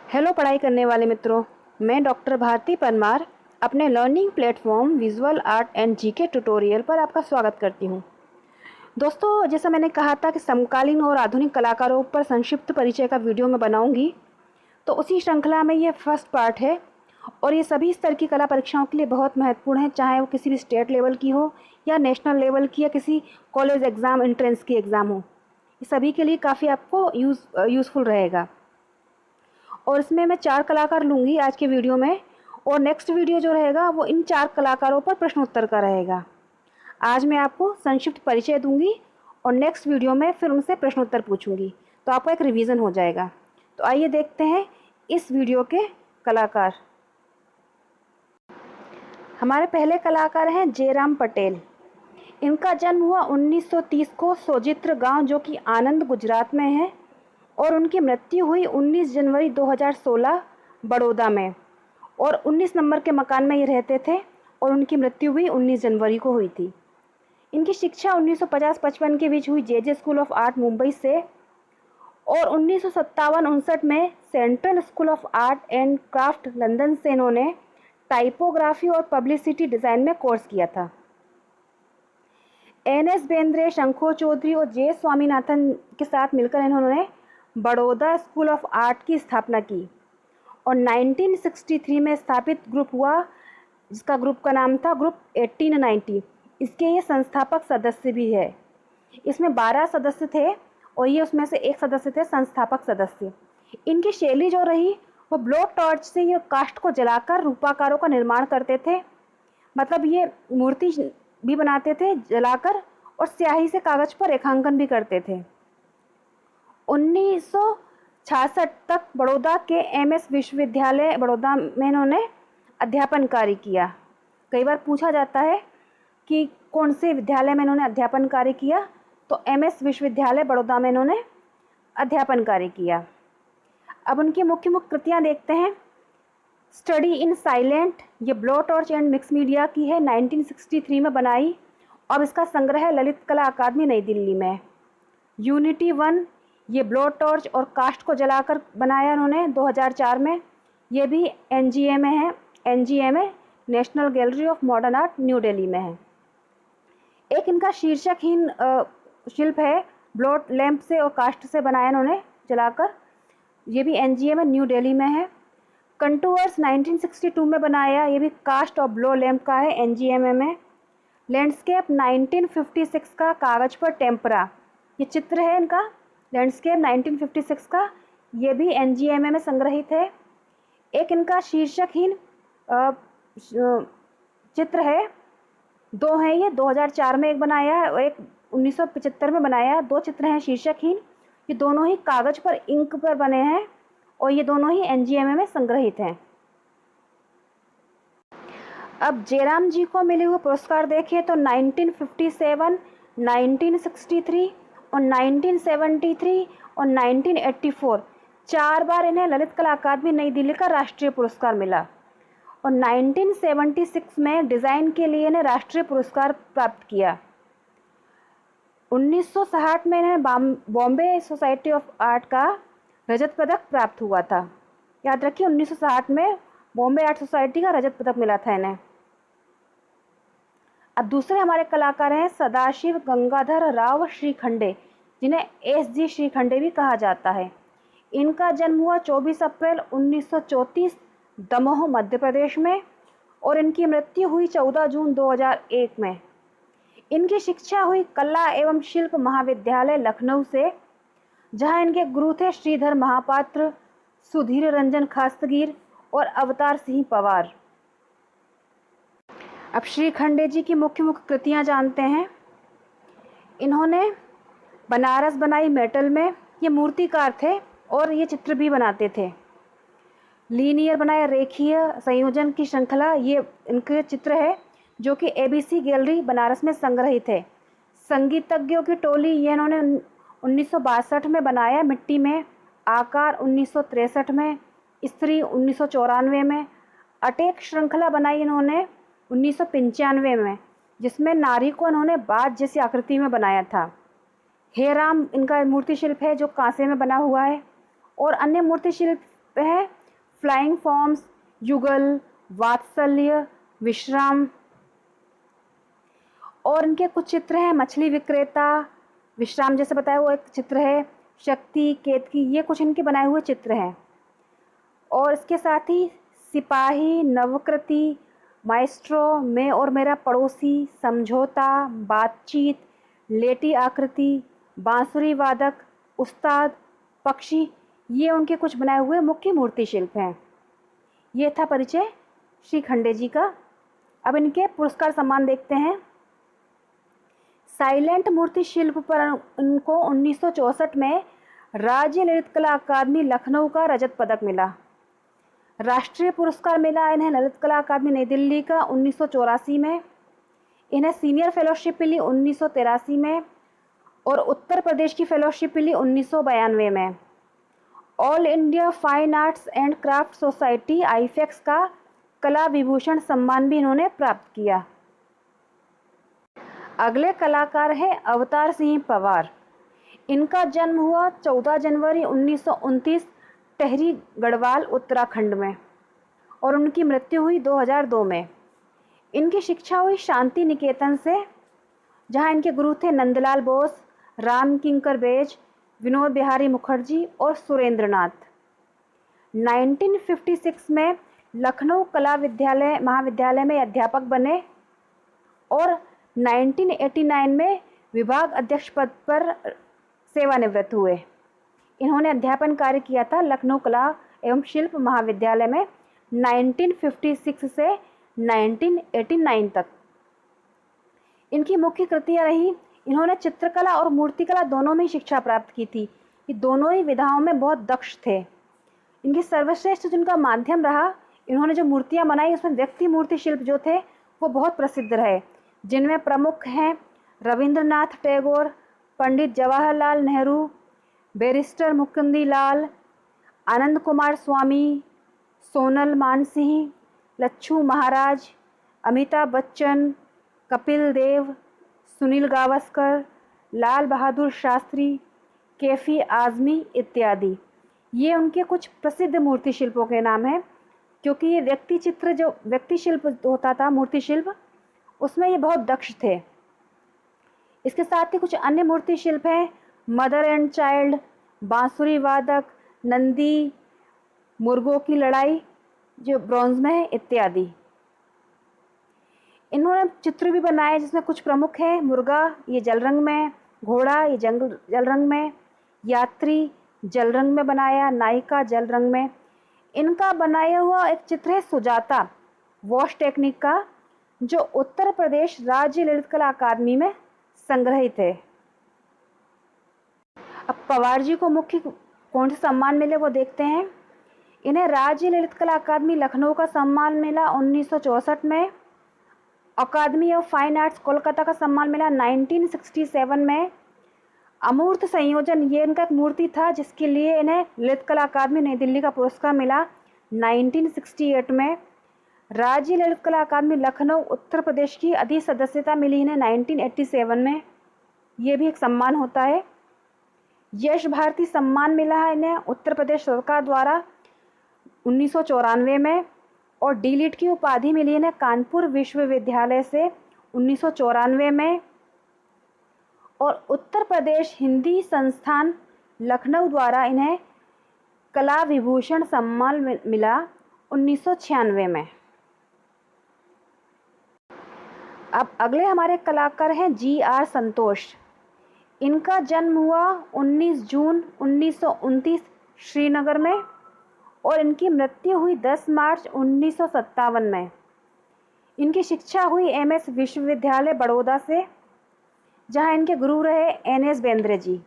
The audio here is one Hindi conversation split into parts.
हेलो पढ़ाई करने वाले मित्रों, मैं डॉक्टर भारती परमार अपने learning platform visual art and GK tutorial पर आपका स्वागत करती हूं। दोस्तों, जैसा मैंने कहा था कि समकालीन और आधुनिक कलाकारों पर संक्षिप्त परिचय का वीडियो मैं बनाऊंगी, तो उसी श्रृंखला में ये फर्स्ट पार्ट है और ये सभी स्तर की कला परीक्षाओं के लिए बहुत महत्वपूर्ण है, चाहे वो किसी भी स्टेट लेवल की हो या नेशनल लेवल की या किसी कॉलेज एग्ज़ाम एंट्रेंस की एग्ज़ाम हो। ये सभी के लिए काफ़ी आपको यूज़फुल रहेगा। और इसमें मैं 4 कलाकार लूँगी आज के वीडियो में, और नेक्स्ट वीडियो जो रहेगा वो इन 4 कलाकारों पर प्रश्न उत्तर का रहेगा। आज मैं आपको संक्षिप्त परिचय दूंगी और नेक्स्ट वीडियो में फिर उनसे प्रश्न उत्तर पूछूंगी, तो आपका एक रिवीजन हो जाएगा। तो आइए देखते हैं इस वीडियो के कलाकार। हमारे पहले कलाकार हैं जयराम पटेल। इनका जन्म हुआ 1930 को सोजित्र गांव, जो कि आनंद गुजरात में है, और उनकी मृत्यु हुई 19 जनवरी 2016 बड़ौदा में, और 19 नंबर के मकान में ये रहते थे, और उनकी मृत्यु भी 19 जनवरी को हुई थी। इनकी शिक्षा 1950-55 के बीच हुई जे स्कूल ऑफ आर्ट मुंबई से, और 1957-59 में central school of art and craft London से इन्होंने टाइपोग्राफी और पब्लिसिटी डिज़ाइन में कोर्स किया था। एन.एस. बेंद्रे, शंखो चौधरी और जे स्वामीनाथन के साथ मिलकर इन्होंने बड़ौदा स्कूल ऑफ आर्ट की स्थापना की, और 1963 में स्थापित ग्रुप हुआ, जिसका ग्रुप का नाम था ग्रुप 1890। इसके ये संस्थापक सदस्य भी है। इसमें 12 सदस्य थे और ये उसमें से एक सदस्य थे संस्थापक सदस्य। इनकी शैली जो रही वो ब्लो टॉर्च से ये काष्ठ को जलाकर रूपाकारों का निर्माण करते थे। मतलब ये मूर्ति भी बनाते थे जलाकर, और स्याही से कागज पर रेखांकन भी करते थे। 1966 तक बड़ौदा के एमएस विश्वविद्यालय बड़ौदा में इन्होंने अध्यापन कार्य किया। कई बार पूछा जाता है कि कौन से विद्यालय में इन्होंने अध्यापन कार्य किया, तो एमएस विश्वविद्यालय बड़ौदा में इन्होंने अध्यापन कार्य किया। अब उनकी मुख्य मुख्य कृतियाँ देखते हैं। स्टडी इन साइलेंट, ये blow torch and mix media की है, 1963 में बनाई, और इसका संग्रह है ललित कला अकादमी नई दिल्ली में। यूनिटी 1, ये ब्लो टॉर्च और कास्ट को जलाकर बनाया उन्होंने 2004 में, ये भी एनजीए में है। एनजीए में national gallery of modern art new Delhi में है। एक इनका शीर्षकहीन शिल्प है, ब्लो लैंप से और कास्ट से बनाया इन्होंने जलाकर, ये भी एनजीए में न्यू दिल्ली में है। कंटूअर्स 1962 में बनाया, ये भी कास्ट और ब्लो लैंप का है, एनजीएमए में। लैंडस्केप 1956 का, कागज पर टेम्परा, ये चित्र है इनका लैंडस्केप 1956 का, ये भी एनजीएमए में संग्रहित है। एक इनका शीर्षकहीन चित्र है, दो हैं ये, 2004 में एक बनाया है और एक 1975 में बनाया। 2 चित्र हैं शीर्षकहीन, ये दोनों ही कागज पर इंक पर बने हैं और ये दोनों ही एनजीएमए में संग्रहित हैं। अब जयराम जी को मिले हुए पुरस्कार देखें तो 1957, 1963 और 1973 और 1984 4 बार इन्हें ललित कला अकादमी नई दिल्ली का राष्ट्रीय पुरस्कार मिला, और 1976 में डिज़ाइन के लिए इन्हें राष्ट्रीय पुरस्कार प्राप्त किया। 1960 में इन्हें बॉम्बे सोसाइटी ऑफ आर्ट का रजत पदक प्राप्त हुआ था। याद रखिए, 1960 में बॉम्बे आर्ट सोसाइटी का रजत पदक मिला था इन्हें। अब दूसरे हमारे कलाकार हैं सदाशिव गंगाधर राव श्रीखंडे, जिन्हें एस.जी. श्रीखंडे भी कहा जाता है। इनका जन्म हुआ 24 अप्रैल 1934 दमोह मध्य प्रदेश में, और इनकी मृत्यु हुई 14 जून 2001 में। इनकी शिक्षा हुई कला एवं शिल्प महाविद्यालय लखनऊ से, जहां इनके गुरु थे श्रीधर महापात्र, सुधीर रंजन खास्तगीर और अवतार सिंह पवार। अब श्रीखंडे जी की मुख्य मुख्य कृतियाँ जानते हैं। इन्होंने बनारस बनाई मेटल में, ये मूर्तिकार थे और ये चित्र भी बनाते थे। लीनियर बनाया, रेखीय संयोजन की श्रृंखला, ये इनके चित्र है जो कि एबीसी गैलरी बनारस में संग्रहित है। संगीतज्ञों की टोली, ये इन्होंने 1962 में बनाया मिट्टी में, आकार 1963 में, स्त्री 1994 में। अटेक श्रृंखला बनाई इन्होंने 1995 में, जिसमें नारी को इन्होंने बाज जैसी आकृति में बनाया था। हे राम इनका मूर्ति शिल्प है जो कांसे में बना हुआ है, और अन्य मूर्ति शिल्प है फ्लाइंग फॉर्म्स, युगल, वात्सल्य, विश्राम। और इनके कुछ चित्र हैं मछली विक्रेता, विश्राम जैसे बताया वो एक चित्र है, शक्ति, केतकी, ये कुछ इनके बनाए हुए चित्र हैं। और इसके साथ ही सिपाही, नवकृति, माइस्ट्रो, मैं और मेरा पड़ोसी, समझौता, बातचीत, लेटी आकृति, बांसुरी वादक, उस्ताद, पक्षी, ये उनके कुछ बनाए हुए मुख्य मूर्ति शिल्प हैं। ये था परिचय श्री खंडे जी का। अब इनके पुरस्कार सम्मान देखते हैं। साइलेंट मूर्ति शिल्प पर उनको 1964 में राज्य ललित कला अकादमी लखनऊ का रजत पदक मिला। राष्ट्रीय पुरस्कार मिला इन्हें ललित कला अकादमी नई दिल्ली का 1984 में। इन्हें सीनियर फेलोशिप मिली 1983 में और उत्तर प्रदेश की फेलोशिप मिली 1992 में। All India fine arts and craft society AIFACS का कला विभूषण सम्मान भी इन्होंने प्राप्त किया। अगले कलाकार हैं अवतार सिंह पवार। इनका जन्म हुआ 14 जनवरी 1929 टेहरी गढ़वाल उत्तराखंड में और उनकी मृत्यु हुई 2002 में। इनकी शिक्षा हुई शांति निकेतन से, जहां इनके गुरु थे नंदलाल बोस, राम किंकर बेज, विनोद बिहारी मुखर्जी और सुरेंद्र नाथ। 1956 में लखनऊ कला महाविद्यालय में अध्यापक बने और 1989 में विभाग अध्यक्ष पद पर सेवानिवृत्त हुए। इन्होंने अध्यापन कार्य किया था लखनऊ कला एवं शिल्प महाविद्यालय में 1956 से 1989 तक। इनकी मुख्य कृतियाँ रही, इन्होंने चित्रकला और मूर्तिकला दोनों में ही शिक्षा प्राप्त की थी। ये दोनों ही विधाओं में बहुत दक्ष थे। इनकी सर्वश्रेष्ठ जिनका माध्यम रहा, इन्होंने जो मूर्तियाँ बनाई उसमें व्यक्ति मूर्ति शिल्प जो थे वो बहुत प्रसिद्ध रहे, जिनमें प्रमुख हैं रविंद्रनाथ टैगोर, पंडित जवाहरलाल नेहरू, बैरिस्टर मुकुंदी लाल, आनंद कुमार स्वामी, सोनल मानसिंह, लच्छू महाराज, अमिताभ बच्चन, कपिल देव, सुनील गावस्कर, लाल बहादुर शास्त्री, कैफी आज़मी इत्यादि। ये उनके कुछ प्रसिद्ध मूर्ति शिल्पों के नाम हैं, क्योंकि ये व्यक्ति शिल्प होता था, मूर्ति शिल्प, उसमें ये बहुत दक्ष थे। इसके साथ ही कुछ अन्य मूर्ति शिल्प हैं मदर एंड चाइल्ड, बांसुरी वादक, नंदी, मुर्गों की लड़ाई जो ब्रॉन्ज में है इत्यादि। इन्होंने चित्र भी बनाए जिसमें कुछ प्रमुख हैं मुर्गा, ये जल रंग में, घोड़ा ये जल रंग में, यात्री जल रंग में बनाया, नायिका जल रंग में। इनका बनाया हुआ एक चित्र है सुजाता वॉश टेक्निक का, जो उत्तर प्रदेश राज्य ललित कला अकादमी में संग्रहित है। अब पवार जी को मुख्य कौन से सम्मान मिले वो देखते हैं। इन्हें राज्य ललित कला अकादमी लखनऊ का सम्मान मिला 1964 में। अकादमी ऑफ फाइन आर्ट्स कोलकाता का सम्मान मिला 1967 में। अमूर्त संयोजन ये इनका एक मूर्ति था जिसके लिए इन्हें ललित कला अकादमी नई दिल्ली का पुरस्कार मिला 1968 में। राज्य ललित कला अकादमी लखनऊ उत्तर प्रदेश की अधि सदस्यता मिली इन्हें 1987 में। ये भी एक सम्मान होता है। यश भारती सम्मान मिला है इन्हें उत्तर प्रदेश सरकार द्वारा 1994 में और डी.लिट की उपाधि मिली इन्हें कानपुर विश्वविद्यालय से 1994 में और उत्तर प्रदेश हिंदी संस्थान लखनऊ द्वारा इन्हें कला विभूषण सम्मान मिला 1996 में। अब अगले हमारे कलाकार हैं जी.आर. संतोष। इनका जन्म हुआ 19 जून 1929 श्रीनगर में और इनकी मृत्यु हुई 10 मार्च 1957 में। इनकी शिक्षा हुई एमएस विश्वविद्यालय बड़ौदा से, जहां इनके गुरु रहे एन.एस. बेंद्रे जी।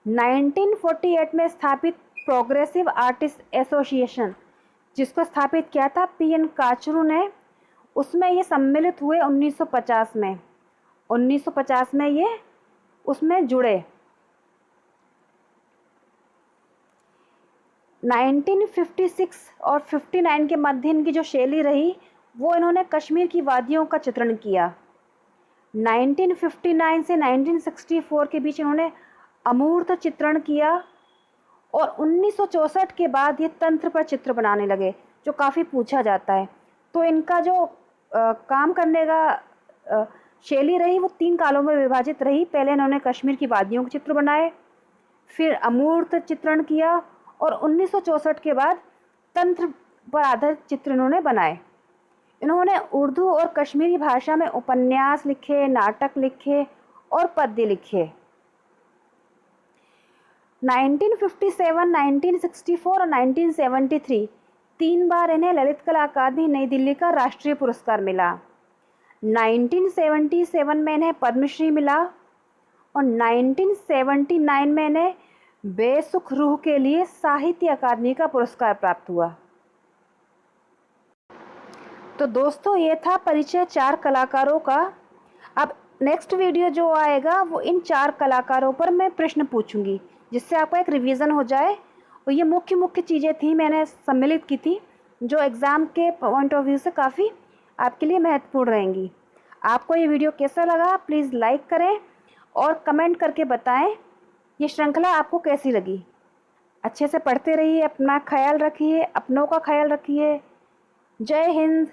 1948 में स्थापित प्रोग्रेसिव आर्टिस्ट एसोसिएशन, जिसको स्थापित किया था पी.एन. काचरू ने, उसमें ये सम्मिलित हुए 1950 में। 1950 में ये उसमें जुड़े। 1956 और 59 के मध्य इनकी जो शैली रही वो इन्होंने कश्मीर की वादियों का चित्रण किया। 1959 से 1964 के बीच इन्होंने अमूर्त चित्रण किया और 1964 के बाद ये तंत्र पर चित्र बनाने लगे, जो काफ़ी पूछा जाता है। तो इनका जो काम करने का शैली रही वो 3 कालों में विभाजित रही। पहले इन्होंने कश्मीर की वादियों के चित्र बनाए, फिर अमूर्त चित्रण किया और 1964 के बाद तंत्र पर आधारित चित्र इन्होंने बनाए। इन्होंने उर्दू और कश्मीरी भाषा में उपन्यास लिखे, नाटक लिखे और पद्य लिखे। 1957, 1964 और 1973 3 बार इन्हें ललित कला अकादमी नई दिल्ली का राष्ट्रीय पुरस्कार मिला। 1977 में इन्हें पद्मश्री मिला और 1979 में इन्हें बेसुख रूह के लिए साहित्य अकादमी का पुरस्कार प्राप्त हुआ। तो दोस्तों, ये था परिचय 4 कलाकारों का। अब नेक्स्ट वीडियो जो आएगा वो इन 4 कलाकारों पर मैं प्रश्न पूछूंगी, जिससे आपका एक रिवीजन हो जाए। और ये मुख्य मुख्य चीज़ें थी, मैंने सम्मिलित की थी, जो एग्ज़ाम के पॉइंट ऑफ व्यू से काफ़ी आपके लिए महत्वपूर्ण रहेंगी। आपको ये वीडियो कैसा लगा प्लीज़ लाइक करें और कमेंट करके बताएं ये श्रृंखला आपको कैसी लगी। अच्छे से पढ़ते रहिए, अपना ख्याल रखिए, अपनों का ख्याल रखिए। जय हिंद।